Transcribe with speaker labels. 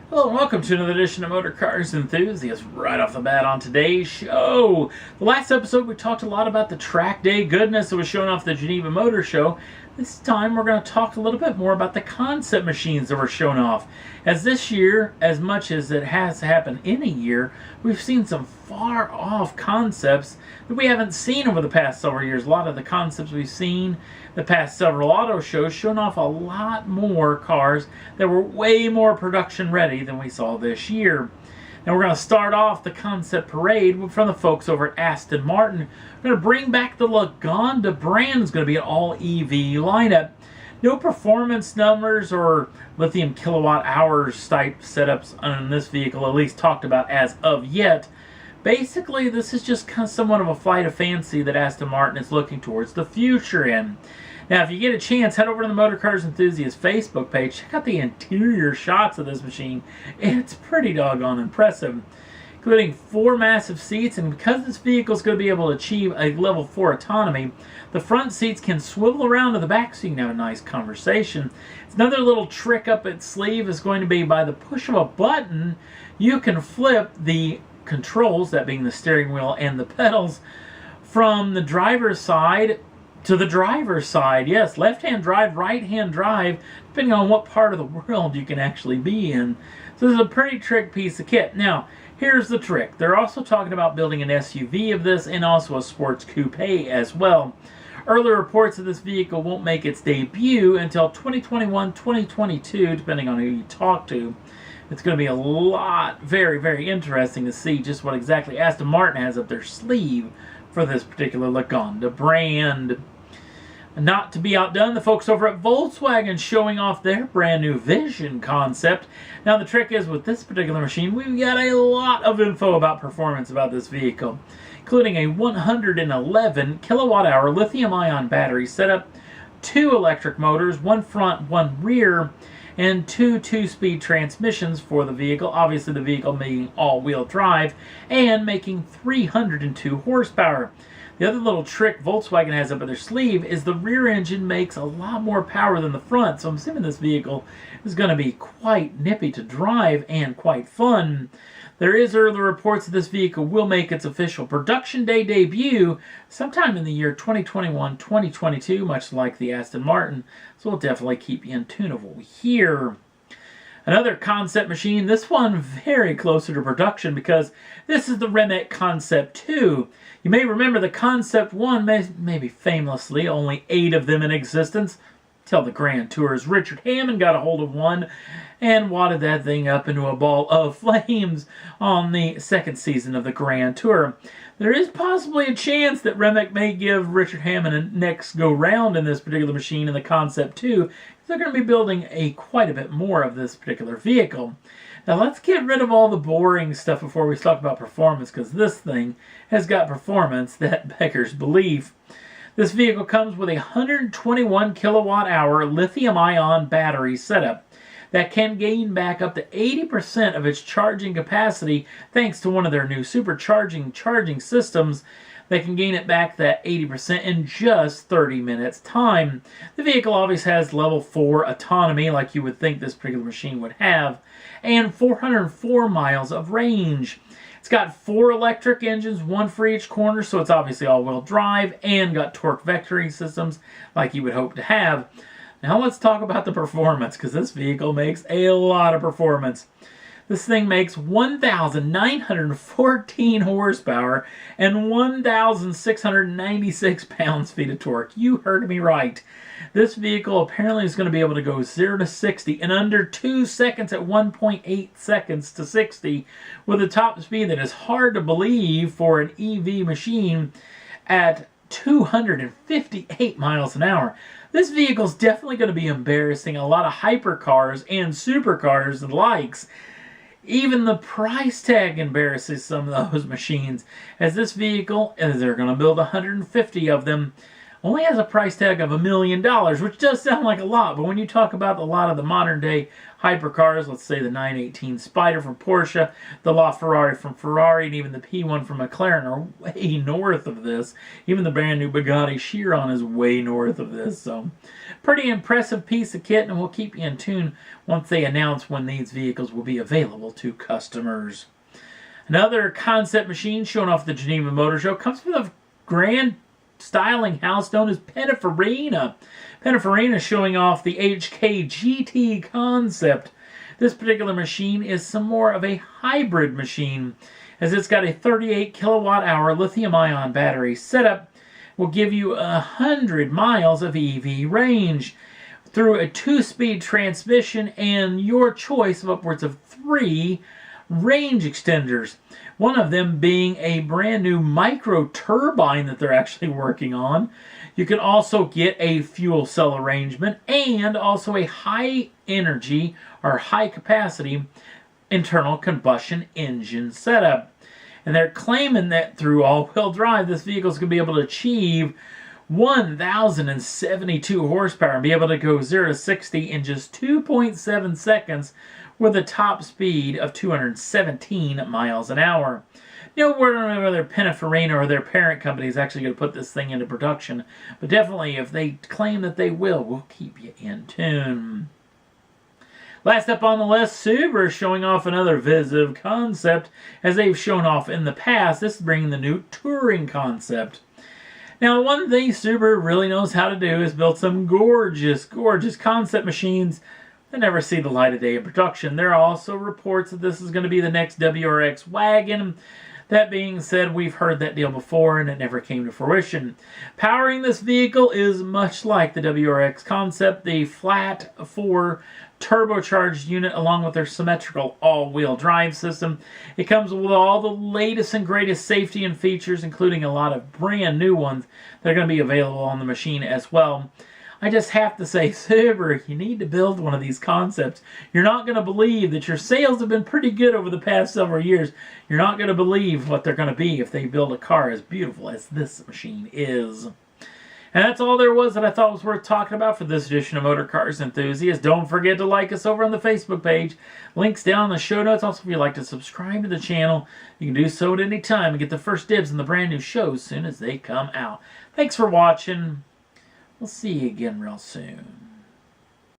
Speaker 1: Hello and welcome to another edition of Motor Cars Enthusiasts. Right off the bat on today's show. The last episode we talked a lot about the track day goodness that was shown off the Geneva Motor Show. This time we're going to talk a little bit more about the concept machines that were shown off. As this year, as much as it has happened in a year, we've seen some far off concepts that we haven't seen over the past several years. A lot of the concepts we've seen the past several auto shows shown off a lot more cars that were way more production ready than we saw this year. Now we're going to start off the concept parade from the folks over at Aston Martin. We're going to bring back the Lagonda brand. It's going to be an all-EV lineup. No performance numbers or lithium kilowatt hours type setups on this vehicle, at least talked about as of yet. Basically, this is just kind of somewhat of a flight of fancy that Aston Martin is looking towards the future in. Now, if you get a chance, head over to the Motor Cars Enthusiasts Facebook page. Check out the interior shots of this machine. It's pretty doggone impressive, including 4 massive seats. And because this vehicle is going to be able to achieve a level 4 autonomy, the front seats can swivel around to the back so you can have a nice conversation. It's another little trick up its sleeve is going to be by the push of a button, you can flip the controls, that being the steering wheel and the pedals, from the driver's side to the driver's side. Yes, left-hand drive, right-hand drive, depending on what part of the world you can actually be in. So this is a pretty trick piece of kit. Now, here's the trick. They're also talking about building an SUV of this and also a sports coupe as well. Earlier reports of this vehicle won't make its debut until 2021, 2022, depending on who you talk to. It's going to be a lot, very, very interesting to see just what exactly Aston Martin has up their sleeve for this particular Lagonda brand. Not to be outdone, the folks over at Volkswagen showing off their brand new Vision concept. Now the trick is with this particular machine, we've got a lot of info about performance about this vehicle, including a 111 kilowatt hour lithium ion battery setup, 2 electric motors, 1 front, 1 rear, and 2 2-speed transmissions for the vehicle. Obviously the vehicle being all-wheel drive and making 302 horsepower. The other little trick Volkswagen has up their sleeve is the rear engine makes a lot more power than the front, so I'm assuming this vehicle is going to be quite nippy to drive and quite fun. There is early reports that this vehicle will make its official production day debut sometime in the year 2021-2022, much like the Aston Martin, so we'll definitely keep you in tune of what we hear. Another concept machine, this one very closer to production because this is the Rimac Concept 2. You may remember the Concept 1, maybe famously, only 8 of them in existence, till the Grand Tour's Richard Hammond got a hold of one and wadded that thing up into a ball of flames on the 2nd season of the Grand Tour. There is possibly a chance that Rimac may give Richard Hammond a next go-round in this particular machine in the Concept 2. They're going to be building quite a bit more of this particular vehicle. Now let's get rid of all the boring stuff before we talk about performance, because this thing has got performance that beggars belief. This vehicle comes with a 121 kilowatt hour lithium ion battery setup that can gain back up to 80% of its charging capacity thanks to one of their new supercharging charging systems that can gain it back that 80% in just 30 minutes time. The vehicle obviously has level 4 autonomy like you would think this particular machine would have, and 404 miles of range. It's got 4 electric engines, 1 for each corner, so it's obviously all-wheel drive, and got torque vectoring systems like you would hope to have. Now let's talk about the performance, because this vehicle makes a lot of performance. This thing makes 1,914 horsepower and 1,696 pounds-feet of torque. You heard me right. This vehicle apparently is going to be able to go 0 to 60 in under 2 seconds at 1.8 seconds to 60 with a top speed that is hard to believe for an EV machine at 258 miles an hour. This vehicle is definitely going to be embarrassing a lot of hypercars and supercars and likes. Even the price tag embarrasses some of those machines, as this vehicle, as they're going to build 150 of them, only has a price tag of $1 million, which does sound like a lot, but when you talk about a lot of the modern day hypercars, let's say the 918 Spider from Porsche, the LaFerrari from Ferrari, and even the P1 from McLaren are way north of this. Even the brand new Bugatti Chiron is way north of this. So, pretty impressive piece of kit, and we'll keep you in tune once they announce when these vehicles will be available to customers. Another concept machine showing off the Geneva Motor Show comes from a grand styling house known as Pininfarina. Pininfarina showing off the HK GT concept. This particular machine is some more of a hybrid machine, as it's got a 38 kilowatt hour lithium ion battery setup. Will give you 100 miles of EV range through a 2-speed transmission and your choice of upwards of 3 range extenders. One of them being a brand new micro turbine that they're actually working on. You can also get a fuel cell arrangement and also a high energy or high capacity internal combustion engine setup. And they're claiming that through all-wheel drive, this vehicle is going to be able to achieve 1,072 horsepower and be able to go 0 to 60 in just 2.7 seconds with a top speed of 217 miles an hour. No word on whether Pininfarina or their parent company is actually going to put this thing into production, but definitely if they claim that they will, we'll keep you in tune. Last up on the list, Subaru is showing off another Visiv concept, as they've shown off in the past. This is bringing the new Touring concept. Now, one thing Subaru really knows how to do is build some gorgeous, gorgeous concept machines that never see the light of day in production. There are also reports that this is going to be the next WRX wagon. That being said, we've heard that deal before and it never came to fruition. Powering this vehicle is much like the WRX concept, the flat 4 turbocharged unit along with their symmetrical all-wheel drive system. It comes with all the latest and greatest safety and features, including a lot of brand new ones that are going to be available on the machine as well. I just have to say, Subaru, you need to build one of these concepts. You're not going to believe that your sales have been pretty good over the past several years. You're not going to believe what they're going to be if they build a car as beautiful as this machine is. And that's all there was that I thought was worth talking about for this edition of Motor Cars Enthusiasts. Don't forget to like us over on the Facebook page. Links down in the show notes. Also, if you'd like to subscribe to the channel, you can do so at any time and get the first dibs on the brand new shows as soon as they come out. Thanks for watching. We'll see you again real soon.